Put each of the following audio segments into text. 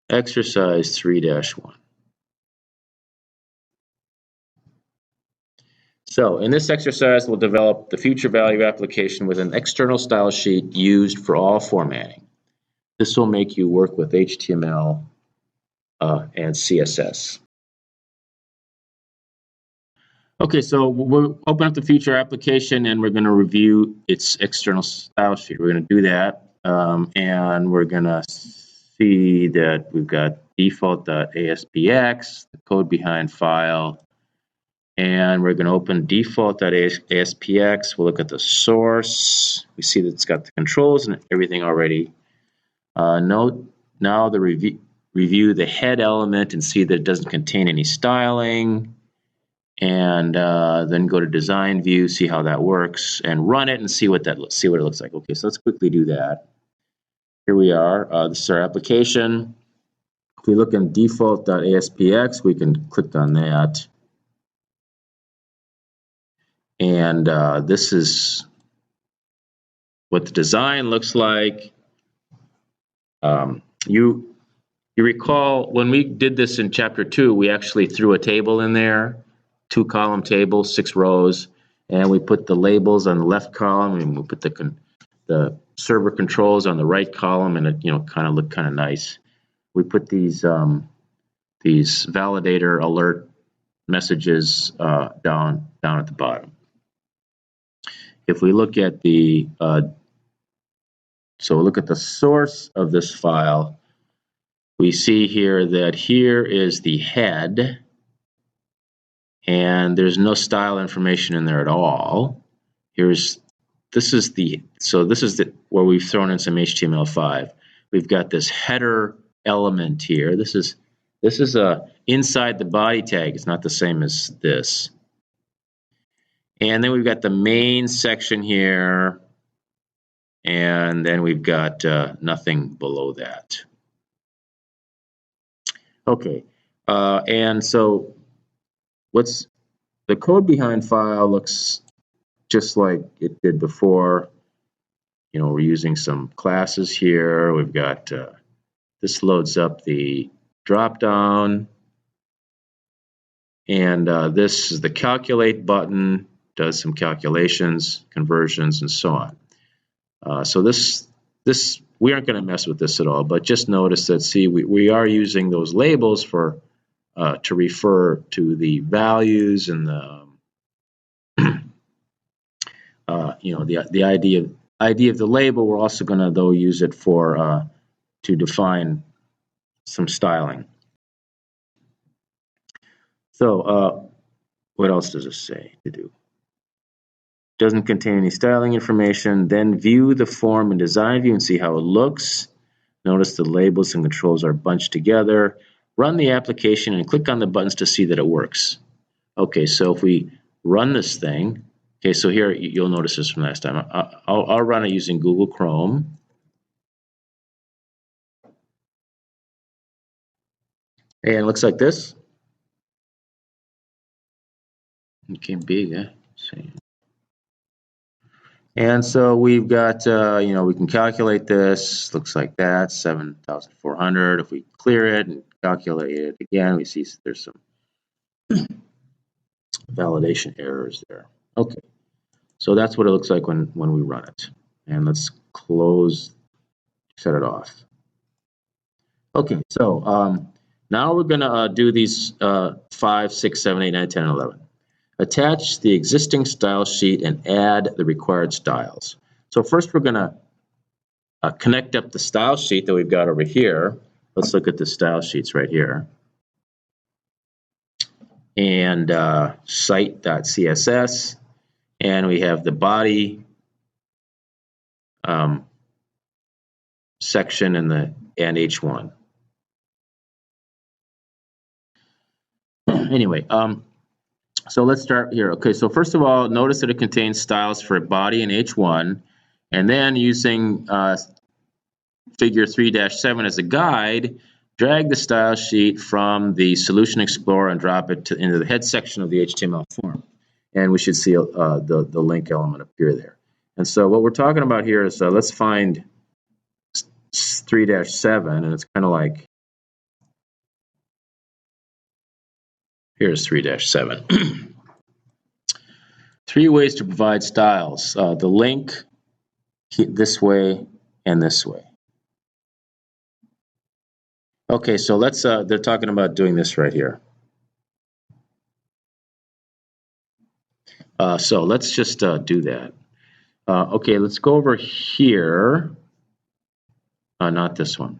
Exercise 3-1. So in this exercise, we'll develop the future value application with an external style sheet used for all formatting. This will make you work with HTML and CSS. Okay, so we'll open up the future application and we're going to review its external style sheet. We're going to do that, and we're going to see that we've got default.aspx, the code behind file, and we're going to open default.aspx. We'll look at the source. We see that it's got the controls and everything already. Note now the review the head element and see that it doesn't contain any styling. And then go to design view, see how that works, and run it and see what it looks like. Okay, so let's quickly do that. Here we are. This is our application. If we look in default.aspx, we can click on that. And this is what the design looks like. You recall when we did this in chapter 2, we actually threw a table in there. 2-column table, 6 rows, and we put the labels on the left column, and we put the server controls on the right column, and it kind of looked kind of nice. We put these validator alert messages down at the bottom. If we look at the look at the source of this file, we see here that here is the head. And there's no style information in there at all. This is where we've thrown in some HTML5. We've got this header element here. This is inside the body tag. It's not the same as this. And then we've got the main section here, and then we've got nothing below that. Okay, and so what's the code behind file looks just like it did before. We're using some classes here. We've got this loads up the drop-down, and this is the calculate button, does some calculations, conversions, and so on. So this we aren't going to mess with this at all, but just notice that, see, we are using those labels for to refer to the values and the the ID of the label. We're also going to though use it for to define some styling. So what else does it say to do? Doesn't contain any styling information. Then view the form in design view and see how it looks. Notice the labels and controls are bunched together. Run the application and click on the buttons to see that it works. Okay, so if we run this thing, okay, so here you'll notice this from last time. I'll run it using Google Chrome. And it looks like this. It came big, huh? See. And so we've got, we can calculate this. Looks like that, 7,400. If we clear it and calculate it again, we see there's some validation errors there. Okay, so that's what it looks like when we run it. And let's shut it off. Okay, so now we're going to do these 5, 6, 7, 8, 9, 10, and 11. Attach the existing style sheet and add the required styles. So first we're going to connect up the style sheet that we've got over here. Let's look at the style sheets right here. And site.css. And we have the body section and H1. Anyway, so let's start here. Okay, so first of all, notice that it contains styles for body and H1, and then using figure 3-7 as a guide, drag the style sheet from the Solution Explorer and drop it into the head section of the HTML form. And we should see the link element appear there. And so what we're talking about here is let's find 3-7, and it's kind of like Here's 3-7. 3 ways to provide styles. The link, this way, and this way. Okay, so let's, they're talking about doing this right here. So let's just do that. Okay, let's go over here. Not this one.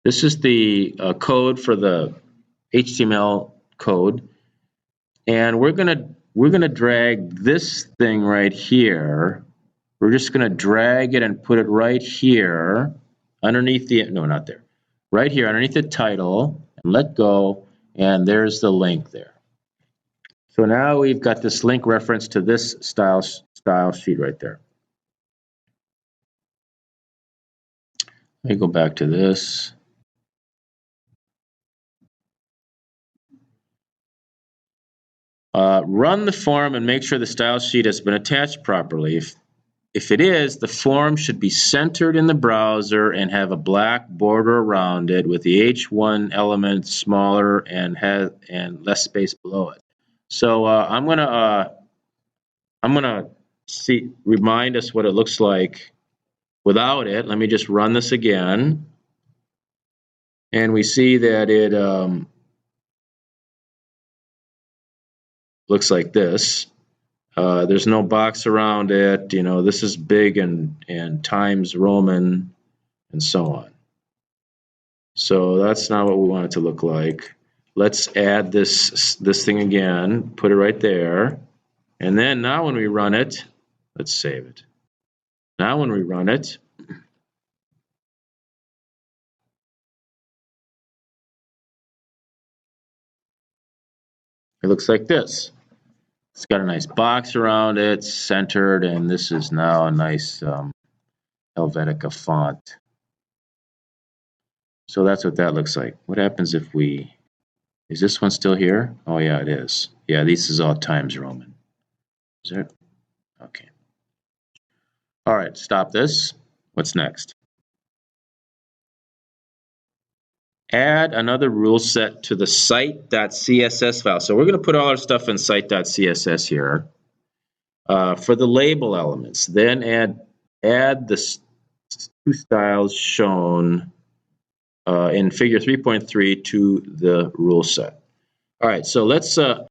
This is the code for the HTML code, and we're gonna drag this thing right here. We're just gonna drag it and put it right here underneath the, no, not there, right here underneath the title, and let go, and there's the link there. So now we've got this link reference to this style sheet right there. Let me go back to this. Run the form and make sure the style sheet has been attached properly. If it is, the form should be centered in the browser and have a black border around it with the H1 element smaller and less space below it. So I'm gonna remind us what it looks like without it. Let me just run this again, and we see that it looks like this. There's no box around it. You know, this is big and Times Roman and so on. So that's not what we want it to look like. Let's add this thing again, put it right there. And then now when we run it, let's save it. Now when we run it, it looks like this. It's got a nice box around it, centered, and this is now a nice Helvetica font. So that's what that looks like. What happens if we, is this one still here? Oh yeah, it is. Yeah, this is all Times Roman. Is it? Okay. All right, stop this. What's next? Add another rule set to the site.css file. So we're going to put all our stuff in site.css here. For the label elements, then add the 2 styles shown in figure 3.3 to the rule set. All right, so let's go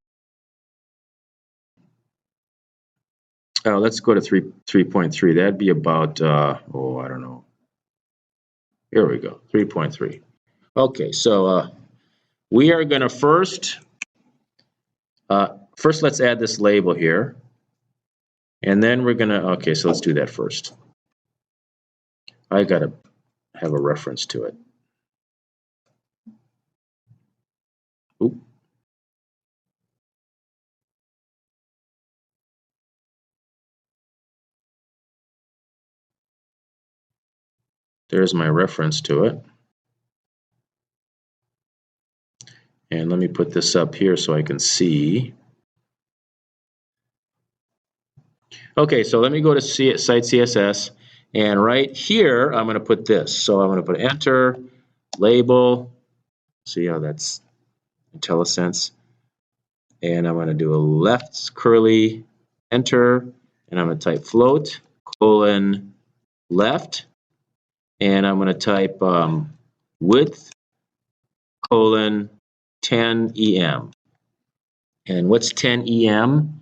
to 3.3. That'd be about I don't know. Here we go, 3.3. Okay, so we are going to first let's add this label here, and then we're going to, okay, so let's do that first. I got to have a reference to it. Oop. There's my reference to it. And let me put this up here so I can see. Okay, so let me go to site CSS, and right here I'm going to put this. So I'm going to put enter, label, see how that's IntelliSense, and I'm going to do a left curly, enter, and I'm going to type float, colon, left, and I'm going to type width, colon, 10 EM. And what's 10 EM?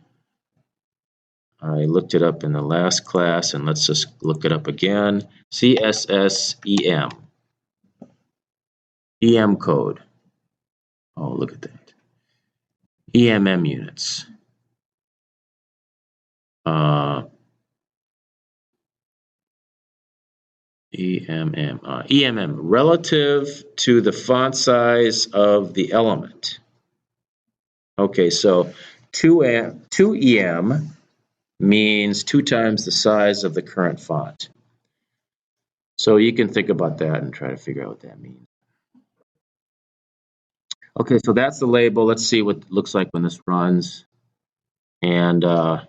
I looked it up in the last class, and let's just look it up again. CSS EM. EM code. Oh, look at that. EMM units. EMM, relative to the font size of the element. Okay, so 2 EM means 2 times the size of the current font. So you can think about that and try to figure out what that means. Okay, so that's the label. Let's see what it looks like when this runs. And I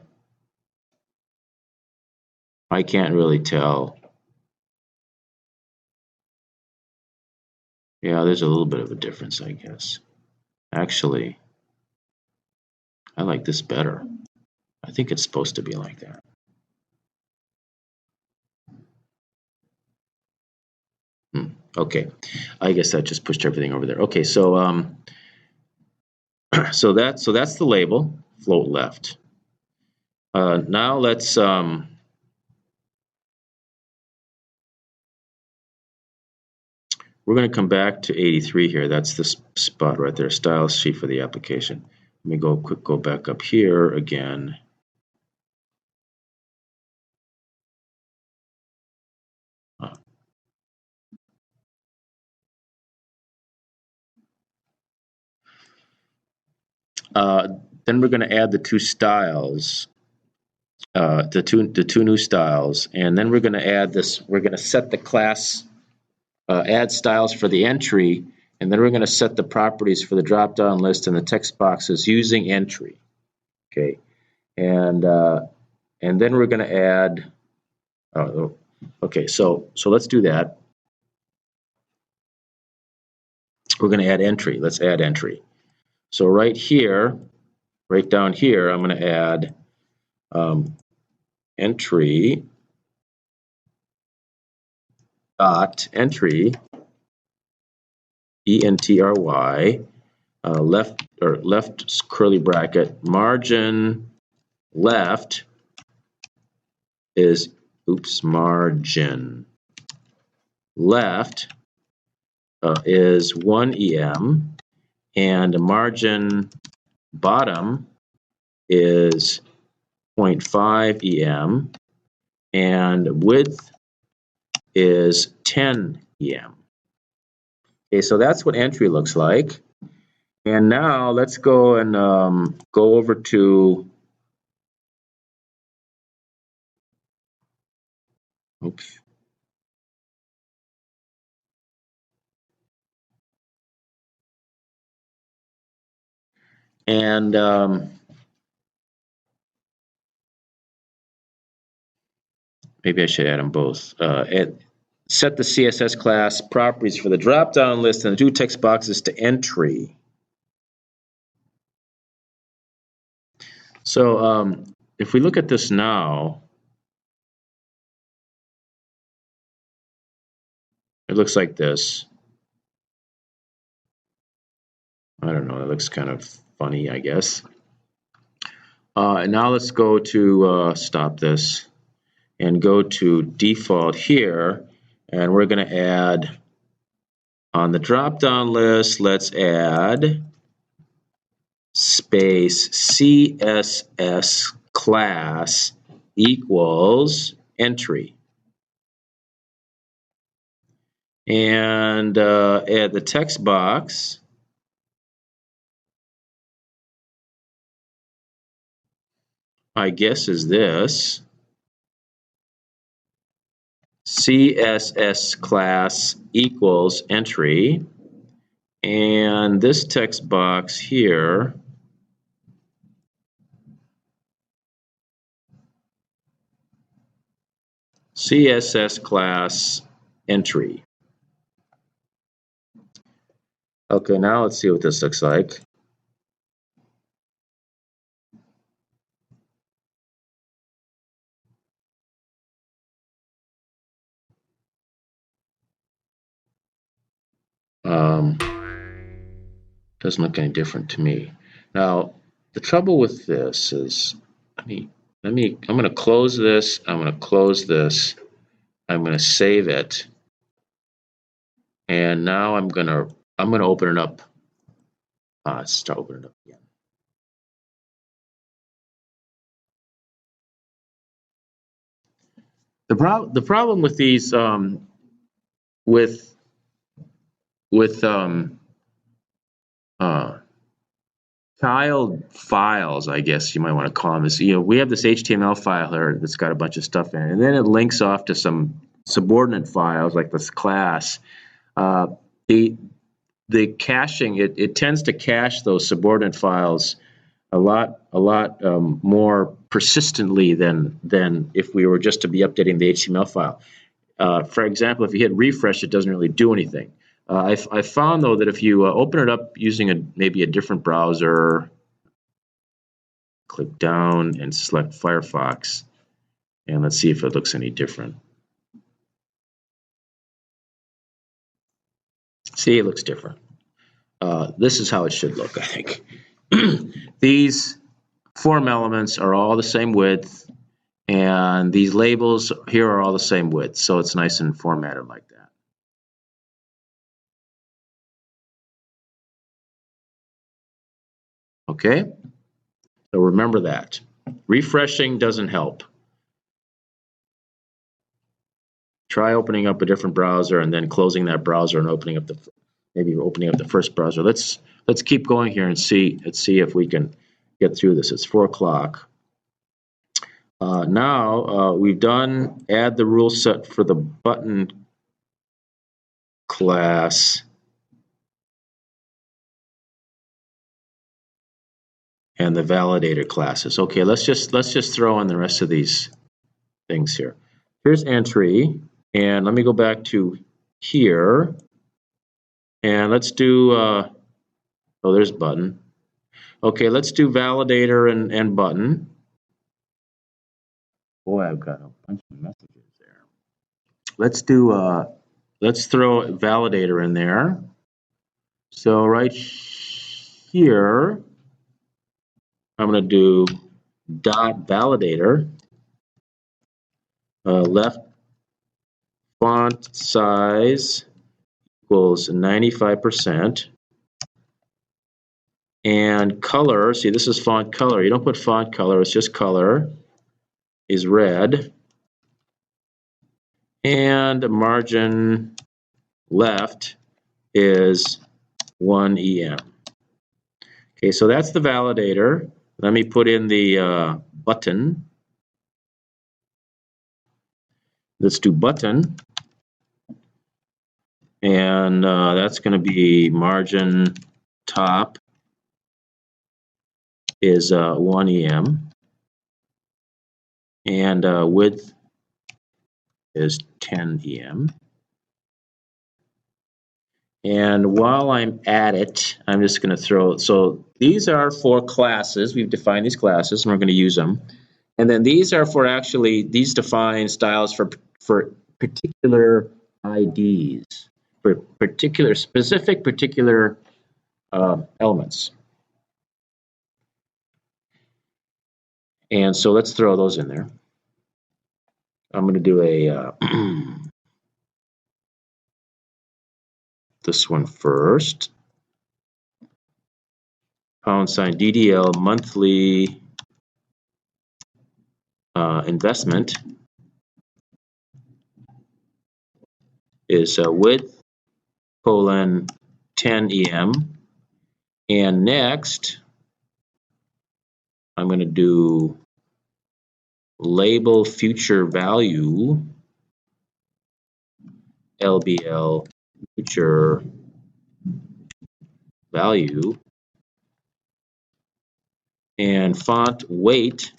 can't really tell. Yeah, there's a little bit of a difference, I guess. Actually, I like this better. I think it's supposed to be like that. Okay, I guess that just pushed everything over there. Okay, so so that's the label, float left. Now let's we're going to come back to 83 here. That's the spot right there, style sheet for the application. Let me go back up here again. Then we're going to add the two styles, the two new styles, and then we're going to add this. We're going to set the class, add styles for the entry, and then we're going to set the properties for the drop-down list and the text boxes using entry. Okay, and then we're going to add. Okay, so let's do that. We're going to add entry. Let's add entry. So right here, right down here, I'm going to add entry dot entry, ENTRY, left curly bracket, margin left is, margin left is 1 EM, and margin bottom is 0.5 EM, and width is 10 EM. Okay, so that's what entry looks like. And now let's go and go over to, oops. And maybe I should add them both. Set the CSS class properties for the drop-down list and the two text boxes to entry. So if we look at this now, it looks like this. I don't know, it looks kind of funny, I guess. And now let's go to stop this and go to default here, and we're going to add on the drop-down list, let's add space CSS class equals entry. And add the text box. I guess is this. CSS class equals entry. And this text box here CSS class entry. Okay, now let's see what this looks like. Doesn't look any different to me. Now, the trouble with this is, I'm going to close this. I'm going to close this. I'm going to save it. And now I'm going to open it up. Let's start opening it up again. The problem with these child files, I guess you might want to call them, is, we have this HTML file here that's got a bunch of stuff in it, and then it links off to some subordinate files like this class. The caching, it tends to cache those subordinate files a lot more persistently than if we were just to be updating the HTML file. For example, if you hit refresh, it doesn't really do anything. I found, though, that if you open it up using maybe a different browser, click down and select Firefox, and let's see if it looks any different. See, it looks different. This is how it should look, I think. These form elements are all the same width, and these labels here are all the same width, so it's nice and formatted like that. Okay? So remember that. Refreshing doesn't help. Try opening up a different browser and then closing that browser and opening up maybe opening up the first browser. Let's keep going here and see if we can get through this. It's 4 o'clock. Now we've done add the rule set for the button class and the validator classes. Okay, let's just throw in the rest of these things here. Here's entry, and let me go back to here, and let's do. Oh, there's button. Okay, let's do validator and button. Boy, I've got a bunch of messages there. Let's do. Let's throw validator in there. So right here, I'm going to do dot validator. Left font size equals 95%. And color, see, this is font color. You don't put font color, it's just color, is red. And margin left is 1 EM. Okay, so that's the validator. Let me put in the button. Let's do button. And that's going to be margin top is 1 EM. And width is 10 EM. And while I'm at it, I'm just going to throw, so these are for classes. We've defined these classes and we're going to use them. And then these are for actually, these define styles for particular IDs, for specific particular elements. And so let's throw those in there. I'm going to do a this one first. # DDL monthly investment is width colon 10 EM. And next, I'm going to do label future value LBL future value and font weight.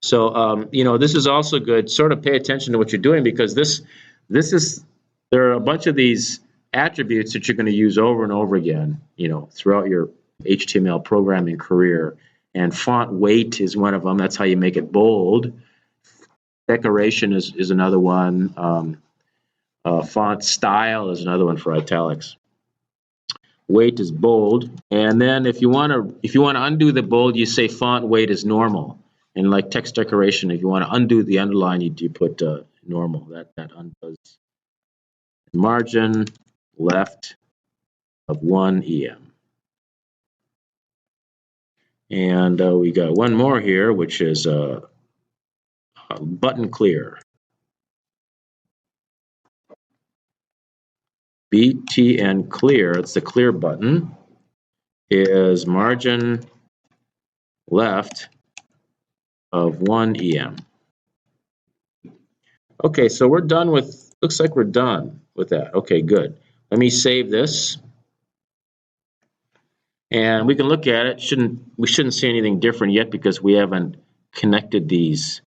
So you know, this is also good. Sort of pay attention to what you're doing, because this is, there are a bunch of these attributes that you're going to use over and over again, you know, throughout your HTML programming career. And font weight is one of them. That's how you make it bold. Decoration is another one. Font style is another one for italics. Weight is bold, and then if you want to undo the bold, you say font weight is normal. And like text decoration, if you want to undo the underline, you put normal. That undoes. Margin left of 1 EM. And we got one more here, which is button clear. BTN clear, it's the clear button, is margin left of 1 EM. Okay, so we're done with, looks like we're done with that. Okay, good. Let me save this. And we can look at it. We shouldn't see anything different yet because we haven't connected these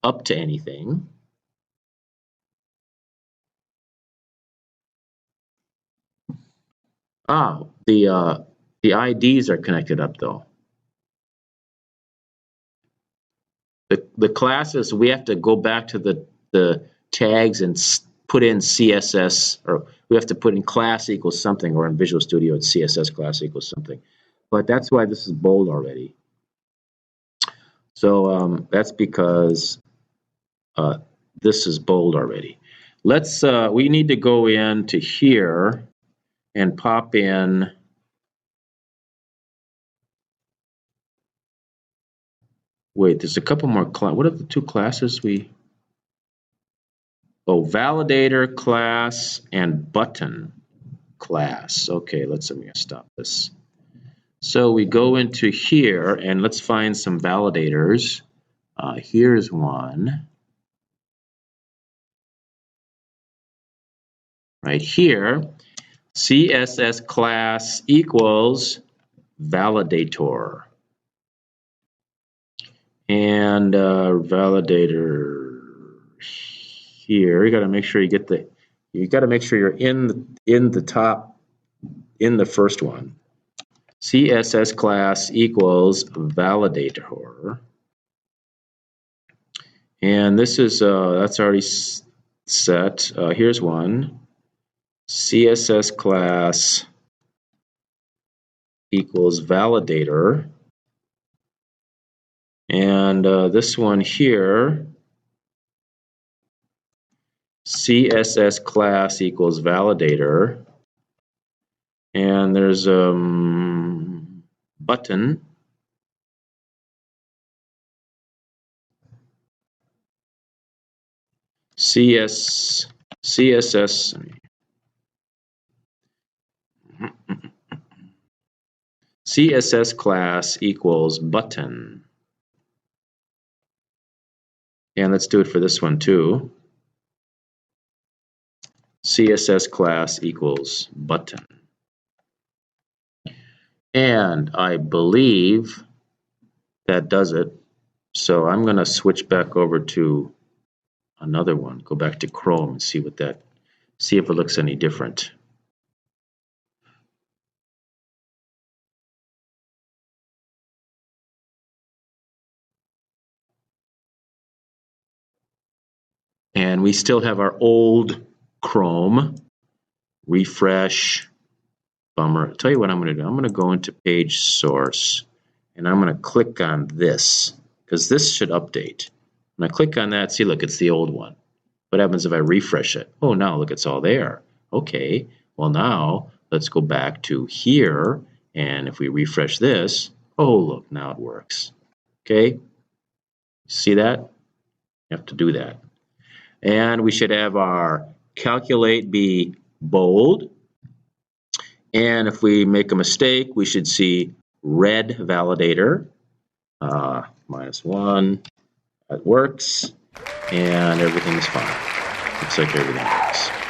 up to anything. The IDs are connected up though. The classes, we have to go back to the tags and put in CSS, or we have to put in class equals something, or in Visual Studio it's CSS class equals something. But that's why this is bold already. So that's because this is bold already. We need to go into here and pop in. Wait, there's a couple more what are the two classes validator class and button class. Okay, let me stop this. So we go into here and let's find some validators. Here's one. Right here, CSS class equals validator. And validator here, you got to make sure you're in the top, in the first one. CSS class equals validator. And this is, that's already set. Here's one. CSS class equals validator. And this one here, CSS class equals validator. And there's button. CSS class equals button. And let's do it for this one too. CSS class equals button. And I believe that does it. So I'm going to switch back over to another one. Go back to Chrome and see if it looks any different. And we still have our old Chrome. Refresh. Bummer. I'll tell you what I'm going to do. I'm going to go into page source and I'm going to click on this because this should update. When I click on that, see, look, it's the old one. What happens if I refresh it? Oh, now look, it's all there. Okay, well now let's go back to here, and if we refresh this, oh look, now it works. Okay, see that? You have to do that. And we should have our calculate be bold. And if we make a mistake, we should see red validator, -1, that works, and everything's fine. Looks like everything works.